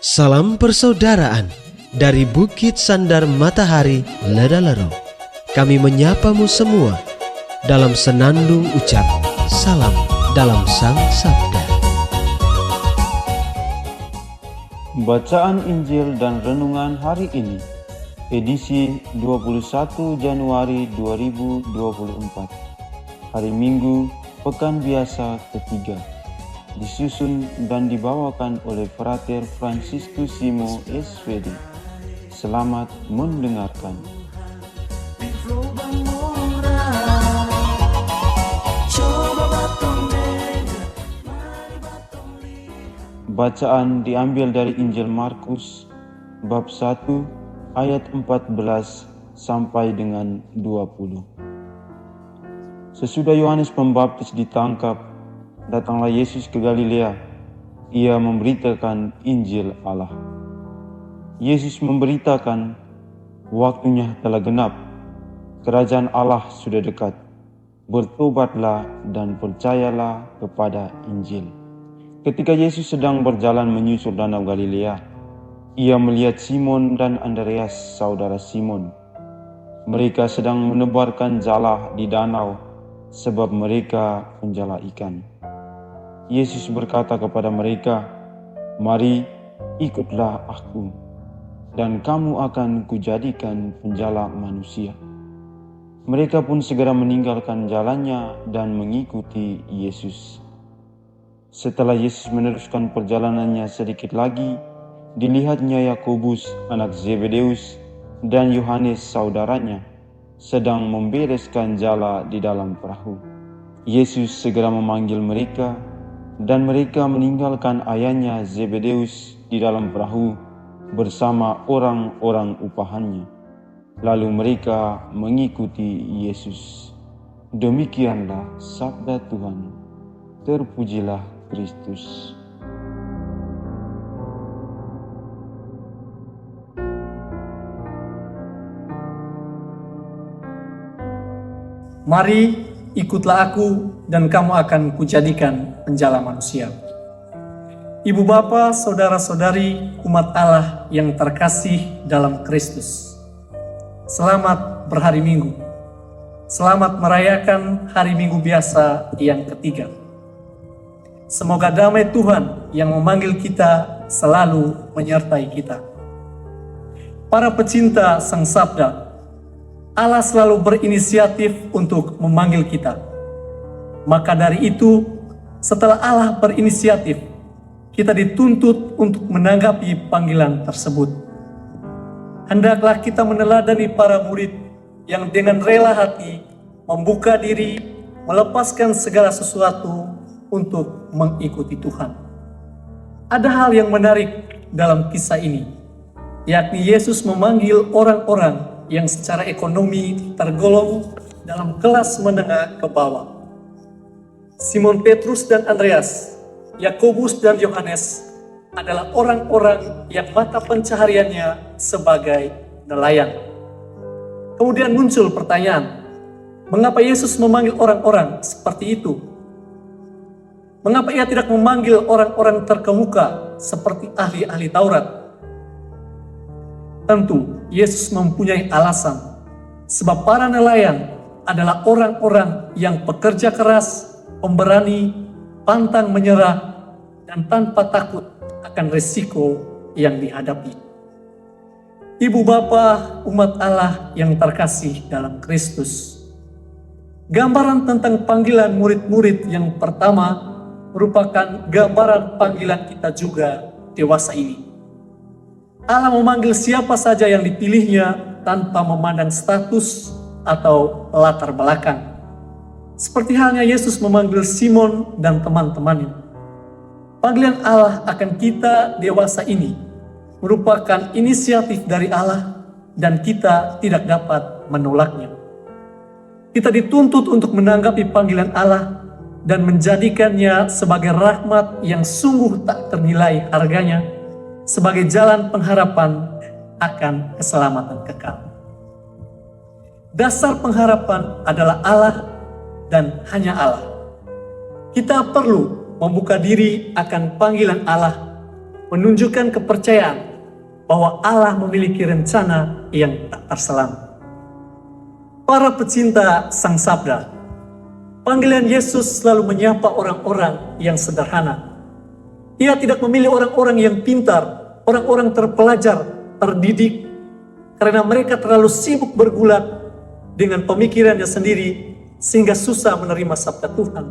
Salam persaudaraan dari Bukit Sandar Matahari Ledalero. Kami menyapamu semua dalam senandung ucap salam dalam Sang Sabda. Bacaan Injil dan Renungan hari ini, edisi 21 Januari 2024, hari Minggu, Pekan Biasa ketiga, disusun dan dibawakan oleh Frater Franciscus Simo SVD. Selamat mendengarkan. Bacaan diambil dari Injil Markus bab 1 ayat 14 sampai dengan 20. Sesudah Yohanes Pembaptis ditangkap, datanglah Yesus ke Galilea. Ia memberitakan Injil Allah. Yesus memberitakan, waktunya telah genap, kerajaan Allah sudah dekat. Bertobatlah dan percayalah kepada Injil. Ketika Yesus sedang berjalan menyusur danau Galilea, ia melihat Simon dan Andreas, saudara Simon. Mereka sedang menebarkan jala di danau, sebab mereka penjala ikan. Yesus berkata kepada mereka, "Mari, ikutlah aku, dan kamu akan kujadikan penjala manusia." Mereka pun segera meninggalkan jalannya dan mengikuti Yesus. Setelah Yesus meneruskan perjalanannya sedikit lagi, dilihatnya Yakobus anak Zebedeus dan Yohanes saudaranya sedang membereskan jala di dalam perahu. Yesus segera memanggil mereka, dan mereka meninggalkan ayahnya Zebedeus di dalam perahu bersama orang-orang upahannya. Lalu mereka mengikuti Yesus. Demikianlah sabda Tuhan. Terpujilah Kristus. Mari, ikutlah aku, dan kamu akan kujadikan penjala manusia. Ibu bapa, saudara-saudari, umat Allah yang terkasih dalam Kristus. Selamat berhari Minggu. Selamat merayakan hari Minggu biasa yang ketiga. Semoga damai Tuhan yang memanggil kita selalu menyertai kita. Para pecinta Sang Sabda, Allah selalu berinisiatif untuk memanggil kita. Maka dari itu, setelah Allah berinisiatif, kita dituntut untuk menanggapi panggilan tersebut. Hendaklah kita meneladani para murid yang dengan rela hati membuka diri, melepaskan segala sesuatu untuk mengikuti Tuhan. Ada hal yang menarik dalam kisah ini, yakni Yesus memanggil orang-orang yang secara ekonomi tergolong dalam kelas menengah ke bawah. Simon Petrus dan Andreas, Yakobus dan Yohanes adalah orang-orang yang mata pencahariannya sebagai nelayan. Kemudian muncul pertanyaan, mengapa Yesus memanggil orang-orang seperti itu? Mengapa ia tidak memanggil orang-orang terkemuka seperti ahli-ahli Taurat? Tentu, Yesus mempunyai alasan, sebab para nelayan adalah orang-orang yang pekerja keras, pemberani, pantang menyerah, dan tanpa takut akan risiko yang dihadapi. Ibu bapa, umat Allah yang terkasih dalam Kristus. Gambaran tentang panggilan murid-murid yang pertama merupakan gambaran panggilan kita juga dewasa ini. Allah memanggil siapa saja yang dipilihnya tanpa memandang status atau latar belakang. Seperti halnya Yesus memanggil Simon dan teman-temannya. Panggilan Allah akan kita dewasa ini merupakan inisiatif dari Allah dan kita tidak dapat menolaknya. Kita dituntut untuk menanggapi panggilan Allah dan menjadikannya sebagai rahmat yang sungguh tak ternilai harganya, sebagai jalan pengharapan akan keselamatan kekal. Dasar pengharapan adalah Allah dan hanya Allah. Kita perlu membuka diri akan panggilan Allah menunjukkan kepercayaan bahwa Allah memiliki rencana yang tak terselang. Para pecinta Sang Sabda, panggilan Yesus selalu menyapa orang-orang yang sederhana. Ia tidak memilih orang-orang yang pintar, orang-orang terpelajar, terdidik, karena mereka terlalu sibuk bergulat dengan pemikirannya sendiri sehingga susah menerima sabda Tuhan.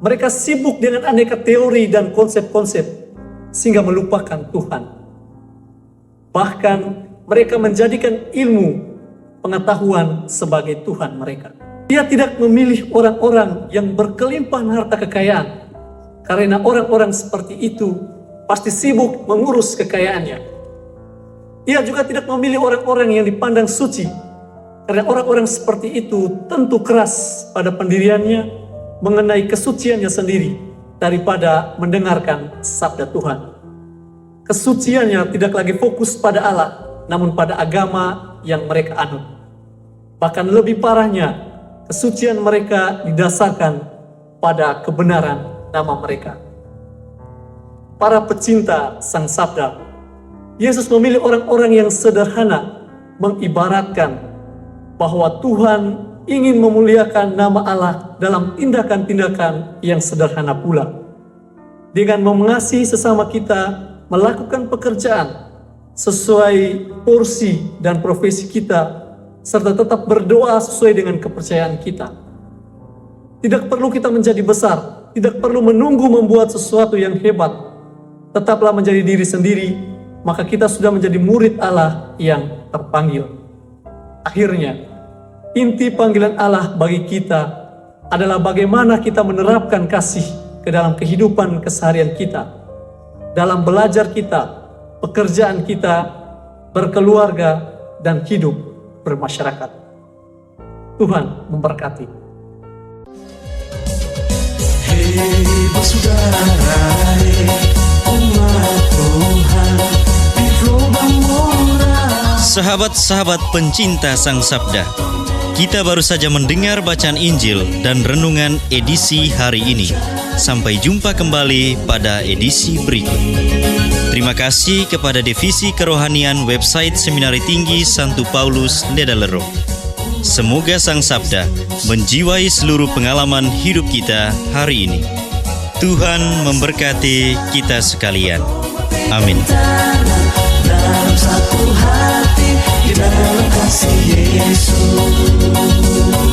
Mereka sibuk dengan aneka teori dan konsep-konsep sehingga melupakan Tuhan. Bahkan mereka menjadikan ilmu pengetahuan sebagai Tuhan mereka. Dia tidak memilih orang-orang yang berkelimpahan harta kekayaan, karena orang-orang seperti itu pasti sibuk mengurus kekayaannya. Ia juga tidak memilih orang-orang yang dipandang suci, karena orang-orang seperti itu tentu keras pada pendiriannya mengenai kesuciannya sendiri daripada mendengarkan sabda Tuhan. Kesuciannya tidak lagi fokus pada Allah, namun pada agama yang mereka anut. Bahkan lebih parahnya, kesucian mereka didasarkan pada kebenaran nama mereka. Para pecinta Sang Sabda, Yesus memilih orang-orang yang sederhana, mengibaratkan bahwa Tuhan ingin memuliakan nama Allah dalam tindakan-tindakan yang sederhana pula. Dengan mengasihi sesama kita, melakukan pekerjaan sesuai porsi dan profesi kita, serta tetap berdoa sesuai dengan kepercayaan kita. Tidak perlu kita menjadi besar, tidak perlu menunggu membuat sesuatu yang hebat. Tetaplah menjadi diri sendiri, maka kita sudah menjadi murid Allah yang terpanggil. Akhirnya, inti panggilan Allah bagi kita adalah bagaimana kita menerapkan kasih ke dalam kehidupan keseharian kita, dalam belajar kita, pekerjaan kita, berkeluarga, dan hidup bermasyarakat. Tuhan memberkati. Hei bersaudara, umat Tuhan di gelombang moral. Sahabat-sahabat pencinta Sang Sabda, kita baru saja mendengar bacaan Injil dan renungan edisi hari ini. Sampai jumpa kembali pada edisi berikut. Terima kasih kepada Divisi Kerohanian website Seminari Tinggi Santo Paulus Ledalero. Semoga Sang Sabda menjiwai seluruh pengalaman hidup kita hari ini. Tuhan memberkati kita sekalian. Amin. Dalam satu hati, di dalam kasih Yesus.